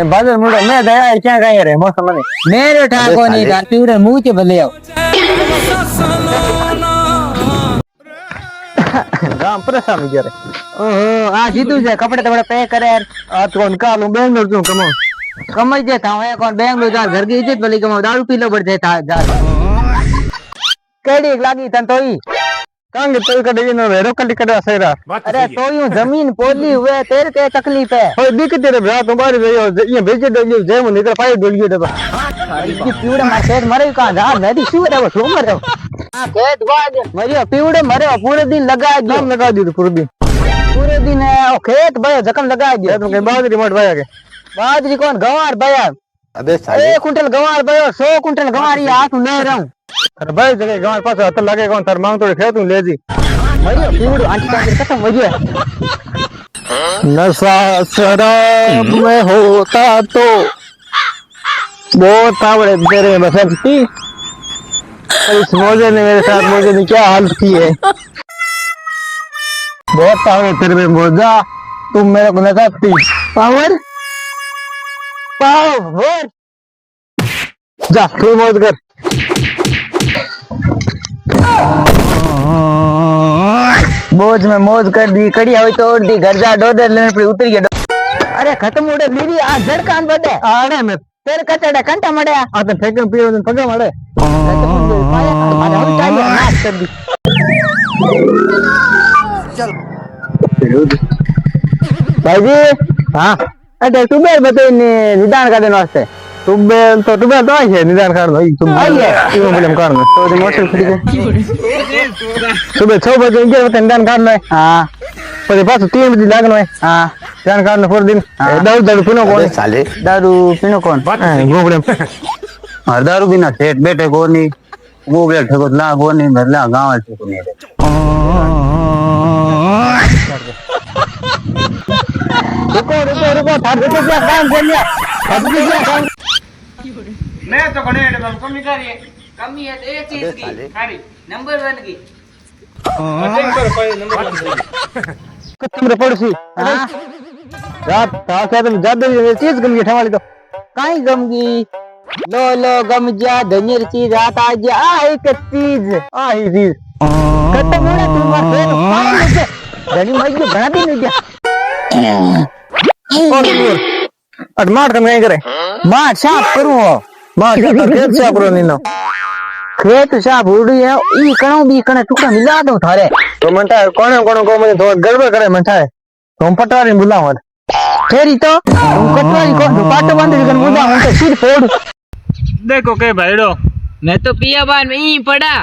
बादल मुड़ा मैं दया क्या गए रे मौसम में मेरे ठाको नहीं था पीवड़े मुंह से भले आओ राम परेशान हो गया रे ओहो आ सीधू से कपड़े तो बड़े पैक करे यार आ तो निकालू बेंगलोर क्यों कमाऊं कमाई जे था है कौन बेंगलोर जा घर की इज्जत भली कमाओ दारू पी लो बढ़ था जा केड़ी लागी तन तोई कांगे तो कड़ी न रे रोकली कड़ा सेरा अरे तो यूं जमीन पोली हुए तेरे के तकलीफ है ओए दिख तेरे भरा तुम्हारे ये भेजे दो ये जेम निकल पाए डोलिए दबा इसकी पीवड़े मार खेत मरे कहां जा नदी शू रे वो सो मरे हां खेत बाद मरियो पीवड़े मरे पूरे दिन लगा दियो नाम लगा दी पूरे दिन ओ खेत भाई जकम लगा दियो तुम के बाद रिमोट भाया के बाजरी कौन गंवार भाया अबे साले 1 कुंटल गंवार भायो 100 कुंटल गंवार ये हाथ में ले रहूं अरे भाई जगह गांव पास हत लगे कौन थार मांग तो खेत ले जी मरियो पीवड़े आंटी टांगे खत्म मरियो नशा शराब में होता तो बहुत आवड़े तेरे बसंती इस मौजे ने मेरे साथ मौजे ने क्या हालत की है बहुत आवड़े तेरे में मौजा तुम मेरे को नचाती पावर पावर जा तू मौज कर बोझ में मौज कर दी कड़ी हुई तोड़ दी घर जा डोडर लेने पे उतर गया अरे खत्म उड़े लीरी आ झड़कान बदे आड़े में तेरे कचड़े कंटा मड़े आ तो फेंकन पीरो दिन पगा मारे अरे हम चाहिए नाच कर दी भाई जी हां अरे तू बेर बताई निदान का दिन वास्ते टुबेल तो आई है निदान कार भाई तुम आई है क्यों बोले कार में तो मोटर खड़ी है सुबह 6 बजे इंगे बता निदान कार में हां पर पास 3 बजे लागनो है हां निदान कार में पूरे दिन दारू दारू पीनो कौन साले दारू पीनो कौन गोबड़े और दारू बिना सेठ बैठे को नहीं वो बैठे को ला को नहीं मतलब गांव से को नहीं रुको थार रुको क्या काम कर लिया काम मैं तो बने कमी करिए कमी है तो एक चीज की खाली नंबर 1 की तुम पड़ोसी रात था क्या तुम ज्यादा चीज गम के ठवाली तो काई गमगी लो लो गम जा धनियर चीज रात आज आ एक चीज ही चीज खत्म होना तुम मार फेर पाए लेके धनी मई को बना दी नहीं क्या और अटमाट कम नहीं करे मार साफ करूं मां खेत साफ करो नीनो खेत साफ उड़ी है ई कणो बी कणे टुकड़ा मिला दो थारे तो मंटा कोने कोने को मुझे तो गड़बड़ करे मंटा है तुम पटवारी बुला मत फेरी तो तुम कटवारी को पाटो बंद कर मुदा हम तो सिर फोड़ देखो के भाईड़ो मैं तो पिया बान में ही पड़ा